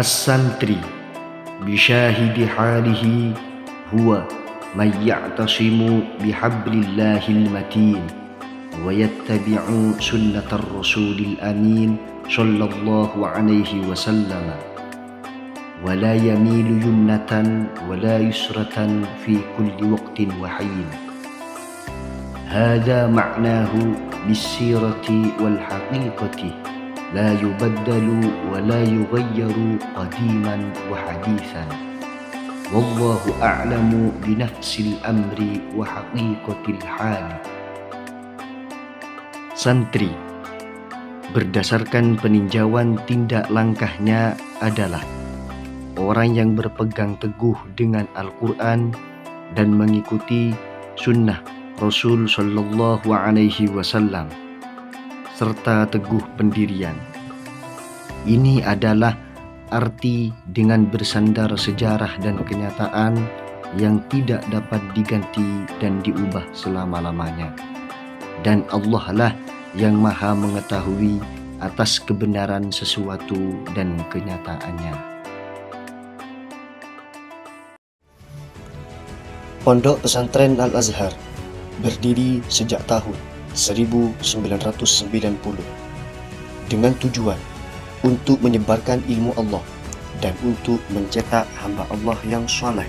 As-santri bisyahidi halihi huwa man ya'tasimu bihablillahil matin wa yattabi'u sunnatar rasulil amin sallallahu alaihi wasallam wa la yamilu yumnatan wa la yusratan fi kulli waqtin wa hin. Hadha ma'nahu bis-sirati wal haqiqati la yubaddalu wa la yughayyaru qadiman wa hadithan. Wallahu a'lamu bi nafsil amri wa haqiqatil hali. Santri berdasarkan peninjauan tindak langkahnya adalah orang yang berpegang teguh dengan Al-Quran dan mengikuti sunnah Rasul Sallallahu Alaihi Wasallam serta teguh pendirian. Ini adalah arti dengan bersandar sejarah dan kenyataan yang tidak dapat diganti dan diubah selama-lamanya. Dan Allah lah yang maha mengetahui atas kebenaran sesuatu dan kenyataannya. Pondok Pesantren Al-Azhar berdiri sejak tahun 1990 dengan tujuan untuk menyebarkan ilmu Allah dan untuk mencetak hamba Allah yang saleh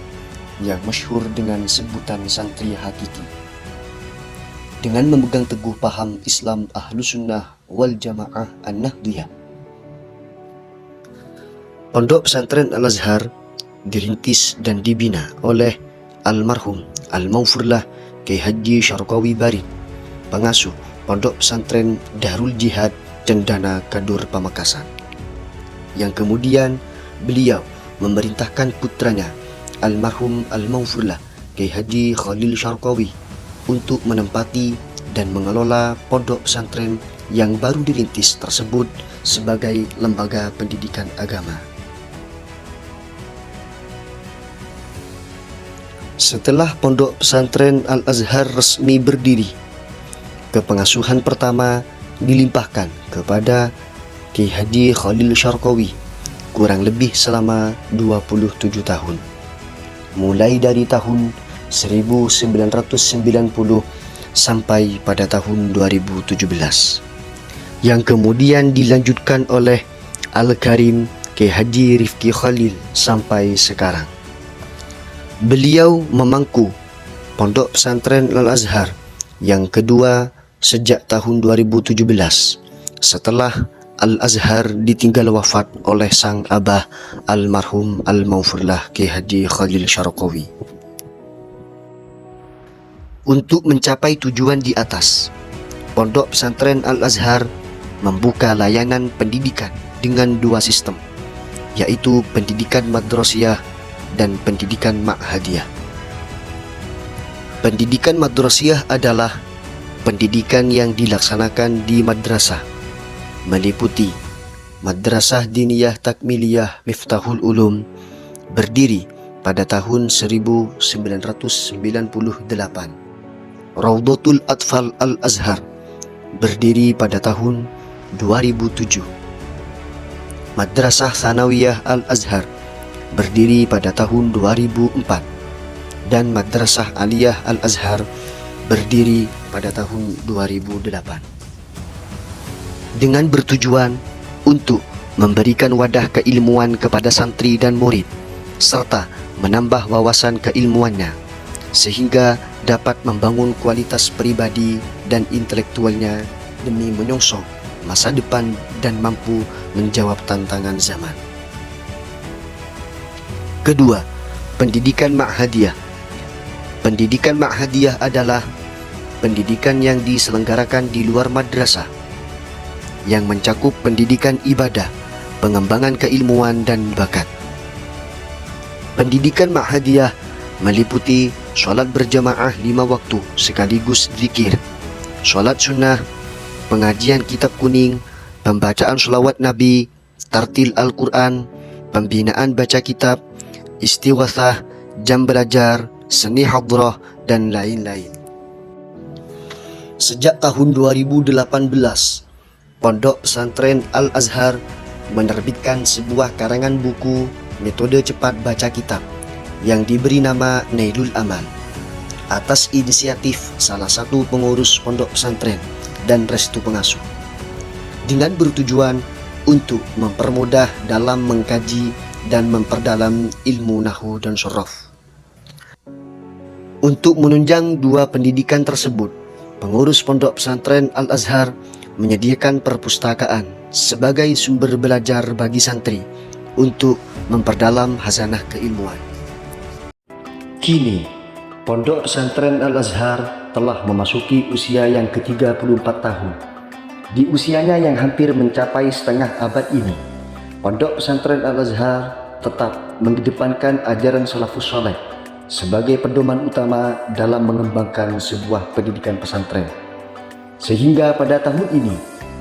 yang masyhur dengan sebutan santri hakiki. Dengan memegang teguh paham Islam Ahlus Sunnah wal Jamaah An-Nahdiyah, Pondok Pesantren Al-Azhar dirintis dan dibina oleh almarhum Al-Maufurlah Kiai Haji Syarqawi Barid, pengasuh Pondok Pesantren Darul Jihad Cendana Kadur Pamekasan, yang kemudian beliau memerintahkan putranya almarhum Al-Maufurlah Kiai Haji Khalil Syarqawi untuk menempati dan mengelola pondok pesantren yang baru dirintis tersebut sebagai lembaga pendidikan agama. Setelah Pondok Pesantren Al-Azhar resmi berdiri, kepengasuhan pertama dilimpahkan kepada Kiai Haji Khalil Syarqawi kurang lebih selama 27 tahun, mulai dari tahun 1990 sampai pada tahun 2017, yang kemudian dilanjutkan oleh Al-Karim Kiai Haji Rifki Khalil sampai sekarang. Beliau memangku Pondok Pesantren Al-Azhar yang kedua sejak tahun 2017 setelah Al-Azhar ditinggal wafat oleh sang abah almarhum Al-Maufurlah Kiai Haji Khalil Syarqawi. Untuk mencapai tujuan di atas, Pondok Pesantren Al-Azhar membuka layanan pendidikan dengan dua sistem, yaitu pendidikan madrasiyah dan pendidikan ma'hadiyah. Pendidikan madrasiyah adalah pendidikan yang dilaksanakan di madrasah, meliputi Madrasah Diniyah Takmiliyah Miftahul Ulum berdiri pada tahun 1998, Raudhatul Atfal Al-Azhar berdiri pada tahun 2007, Madrasah Tsanawiyah Al-Azhar berdiri pada tahun 2004, dan Madrasah Aliyah Al-Azhar berdiri pada tahun 2008. Dengan bertujuan untuk memberikan wadah keilmuan kepada santri dan murid, serta menambah wawasan keilmuannya, sehingga dapat membangun kualitas pribadi dan intelektualnya demi menyongsong masa depan dan mampu menjawab tantangan zaman. Kedua, pendidikan ma'hadiyah. Pendidikan ma'hadiyah adalah pendidikan yang diselenggarakan di luar madrasah, yang mencakup pendidikan ibadah, pengembangan keilmuan dan bakat. Pendidikan ma'hadiyah meliputi sholat berjamaah 5 waktu sekaligus zikir, sholat sunnah, pengajian kitab kuning, pembacaan sholawat Nabi, tartil Al-Quran, pembinaan baca kitab, istighosah, jam belajar, seni hadrah, dan lain-lain. Sejak tahun 2018, Pondok Pesantren Al-Azhar menerbitkan sebuah karangan buku metode cepat baca kitab yang diberi nama Nailul Amal atas inisiatif salah satu pengurus pondok pesantren dan restu pengasuh, dengan bertujuan untuk mempermudah dalam mengkaji dan memperdalam ilmu nahwu dan shoraf. Untuk menunjang dua pendidikan tersebut, pengurus pondok pesantren Al-Azhar menyediakan perpustakaan sebagai sumber belajar bagi santri untuk memperdalam hazanah keilmuan. Kini, pondok pesantren Al-Azhar telah memasuki usia yang ke-34 tahun. Di usianya yang hampir mencapai setengah abad ini, pondok pesantren Al-Azhar tetap mengedepankan ajaran salafus saleh sebagai pedoman utama dalam mengembangkan sebuah pendidikan pesantren. Sehingga pada tahun ini,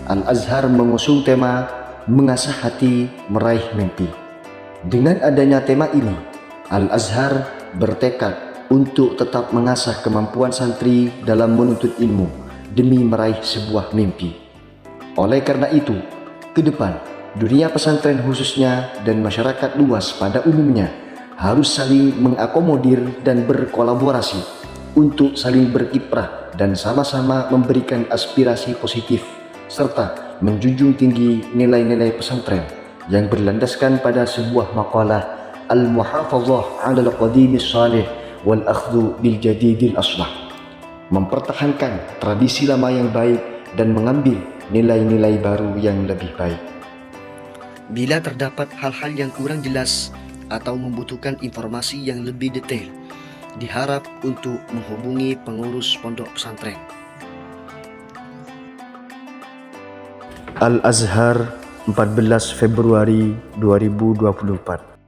Al-Azhar mengusung tema mengasah hati meraih mimpi. Dengan adanya tema ini, Al-Azhar bertekad untuk tetap mengasah kemampuan santri dalam menuntut ilmu demi meraih sebuah mimpi. Oleh karena itu, ke depan, dunia pesantren khususnya dan masyarakat luas pada umumnya harus saling mengakomodir dan berkolaborasi untuk saling berkiprah dan sama-sama memberikan aspirasi positif serta menjunjung tinggi nilai-nilai pesantren yang berlandaskan pada sebuah maqalah al-muhafazah 'ala al-qadimis salih wal akhdhu bil jadidil aslah, mempertahankan tradisi lama yang baik dan mengambil nilai-nilai baru yang lebih baik. Bila terdapat hal-hal yang kurang jelas atau membutuhkan informasi yang lebih detail, diharap untuk menghubungi pengurus pondok pesantren. Al-Azhar, 14 Februari 2024.